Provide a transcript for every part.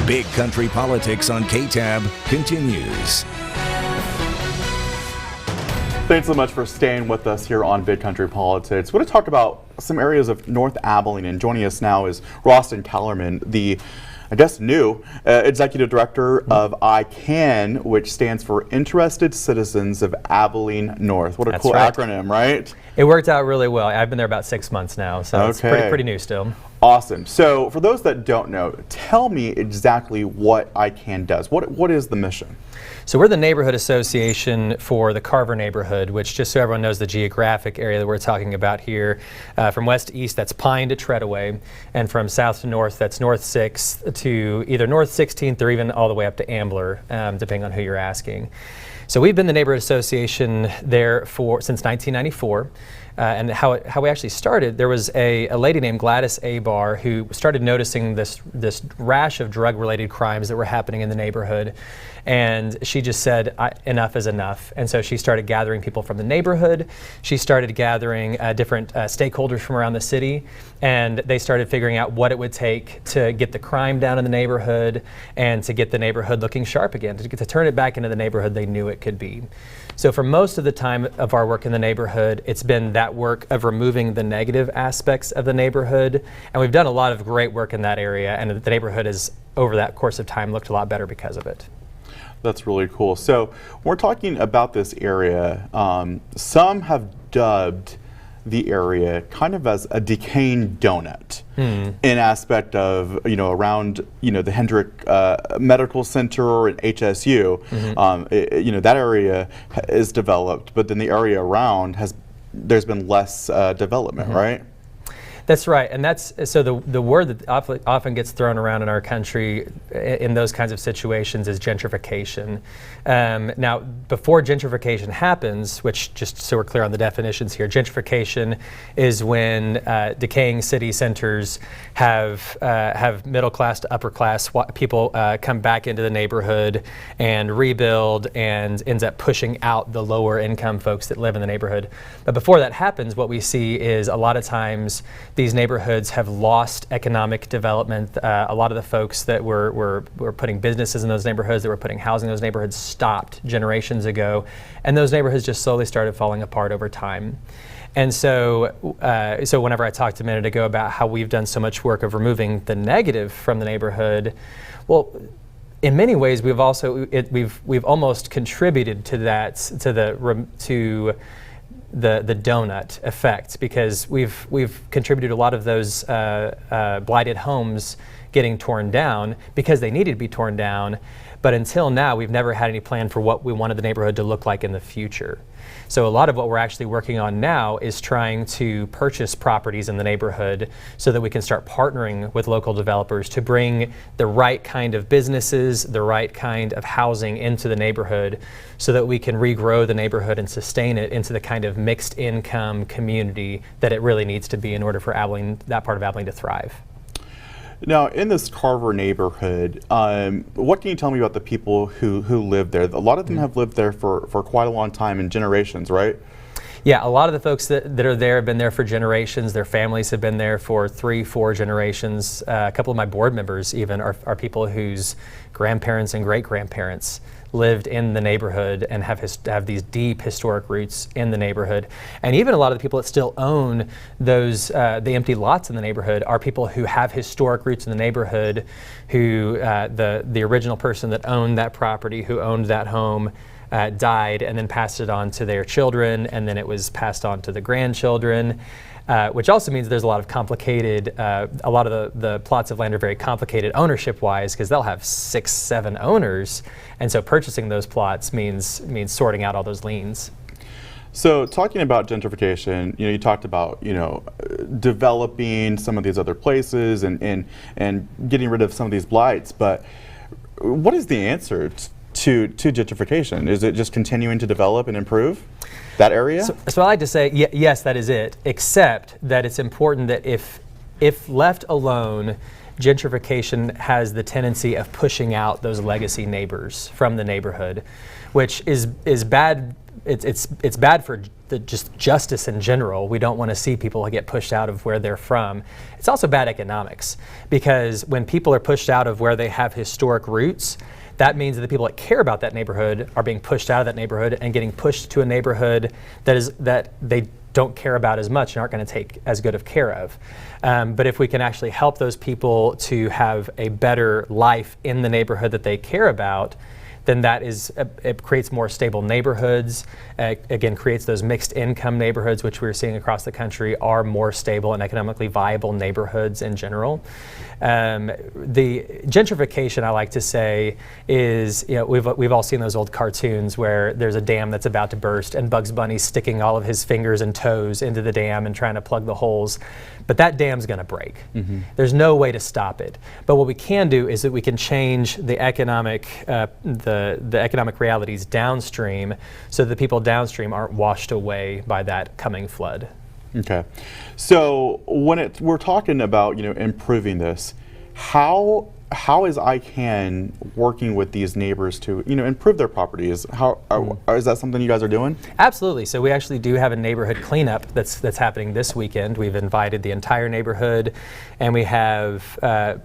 Big Country Politics on KTAB continues. Thanks so much for staying with us here on Big Country Politics. We're going to talk about some areas of North Abilene, and joining us now is Rostin Kellerman, the new Executive Director of ICAN, which stands for Interested Citizens of Abilene North. What a cool acronym, right? It worked out really well. I've been there about 6 months now, so it's pretty new still. Awesome. So for those that don't know, tell me exactly what ICAN does. What is the mission? So we're the neighborhood association for the Carver neighborhood, which, just so everyone knows the geographic area that we're talking about here, from west to east, that's Pine to Treadaway, and from south to north, that's North 6th to either North 16th or even all the way up to Ambler, depending on who you're asking. So we've been the neighborhood association there since 1994. And how we actually started, there was a lady named Gladys Abar who started noticing this rash of drug-related crimes that were happening in the neighborhood, and she just said enough is enough. And so she started gathering people from the neighborhood. She started gathering different stakeholders from around the city, and they started figuring out what it would take to get the crime down in the neighborhood and to get the neighborhood looking sharp again, to turn it back into the neighborhood they knew it could be. So for most of the time of our work in the neighborhood, it's been that work of removing the negative aspects of the neighborhood. And we've done a lot of great work in that area, and the neighborhood has, over that course of time, looked a lot better because of it. That's really cool. So we're talking about this area. Some have dubbed the area kind of as a decaying donut in aspect of, around, the Hendrick Medical Center and HSU. That area is developed, but then the area around there's been less development, right? That's right, and that's so the word that often gets thrown around in our country in those kinds of situations is gentrification. Now, before gentrification happens, which, just so we're clear on the definitions here, gentrification is when decaying city centers have middle class to upper class people come back into the neighborhood and rebuild, and ends up pushing out the lower income folks that live in the neighborhood. But before that happens, what we see is a lot of times these neighborhoods have lost economic development. A lot of the folks that were putting businesses in those neighborhoods, that were putting housing in those neighborhoods, stopped generations ago, and those neighborhoods just slowly started falling apart over time. And so whenever I talked a minute ago about how we've done so much work of removing the negative from the neighborhood, well, in many ways we've almost contributed to that, to the donut effect, because we've contributed a lot of those blighted homes getting torn down because they needed to be torn down. But until now, we've never had any plan for what we wanted the neighborhood to look like in the future. So a lot of what we're actually working on now is trying to purchase properties in the neighborhood so that we can start partnering with local developers to bring the right kind of businesses, the right kind of housing into the neighborhood, so that we can regrow the neighborhood and sustain it into the kind of mixed income community that it really needs to be in order for Abilene, that part of Abilene, to thrive. Now, in this Carver neighborhood, what can you tell me about the people who live there? A lot of them have lived there for quite a long time, in generations, right? Yeah, a lot of the folks that are there have been there for generations. Their families have been there for 3-4 generations. A couple of my board members even are people whose grandparents and great-grandparents lived in the neighborhood and have these deep historic roots in the neighborhood. And even a lot of the people that still own those the empty lots in the neighborhood are people who have historic roots in the neighborhood, who the original person that owned that property, who owned that home, died and then passed it on to their children, and then it was passed on to the grandchildren. Which also means there's a lot of complicated, a lot of the plots of land are very complicated ownership-wise, because they'll have 6-7 owners, and so purchasing those plots means sorting out all those liens. So talking about gentrification, you talked about developing some of these other places and getting rid of some of these blights, but what is the answer to gentrification? Is it just continuing to develop and improve that area? So I like to say, yes, that is it, except that it's important that if left alone, gentrification has the tendency of pushing out those legacy neighbors from the neighborhood, which is bad. It's bad for just justice in general. We don't want to see people get pushed out of where they're from. It's also bad economics, because when people are pushed out of where they have historic roots, that means that the people that care about that neighborhood are being pushed out of that neighborhood and getting pushed to a neighborhood that they don't care about as much and aren't going to take as good of care of. But if we can actually help those people to have a better life in the neighborhood that they care about, then it creates more stable neighborhoods. Again, creates those mixed income neighborhoods, which we're seeing across the country are more stable and economically viable neighborhoods in general. The gentrification, I like to say, is, we've all seen those old cartoons where there's a dam that's about to burst and Bugs Bunny's sticking all of his fingers and toes into the dam and trying to plug the holes. But that dam's going to break. Mm-hmm. There's no way to stop it. But what we can do is that we can change the economic the economic realities downstream, so that the people downstream aren't washed away by that coming flood. Okay, so when we're talking about improving this, how is ICAN working with these neighbors to improve their properties? Is that something you guys are doing? Absolutely. So we actually do have a neighborhood cleanup that's happening this weekend. We've invited the entire neighborhood, and we have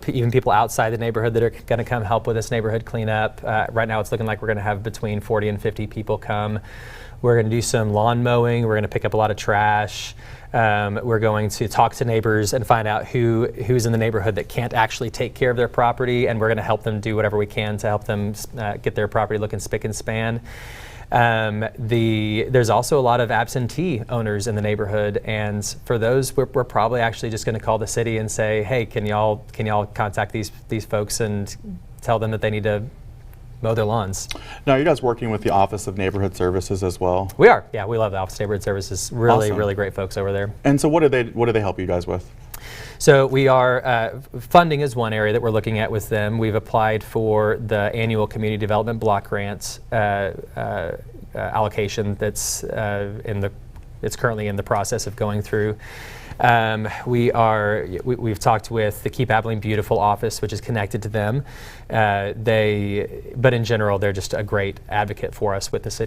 even people outside the neighborhood that are going to come help with this neighborhood cleanup. Right now it's looking like we're going to have between 40 and 50 people come. We're going to do some lawn mowing. We're going to pick up a lot of trash. We're going to talk to neighbors and find out who's in the neighborhood that can't actually take care of their property, and we're going to help them do whatever we can to help them get their property looking spick and span. There's also a lot of absentee owners in the neighborhood, and for those, we're probably actually just going to call the city and say, hey, can y'all contact these folks and tell them that they need to mow their lawns. Now, are you guys working with the Office of Neighborhood Services as well? We are. Yeah, we love the Office of Neighborhood Services. Really, awesome. Really great folks over there. And so what do they help you guys with? So we are, funding is one area that we're looking at with them. We've applied for the annual Community Development Block Grants allocation that's it's currently in the process of going through. We've talked with the Keep Abilene Beautiful office, which is connected to them. But in general, they're just a great advocate for us with the city.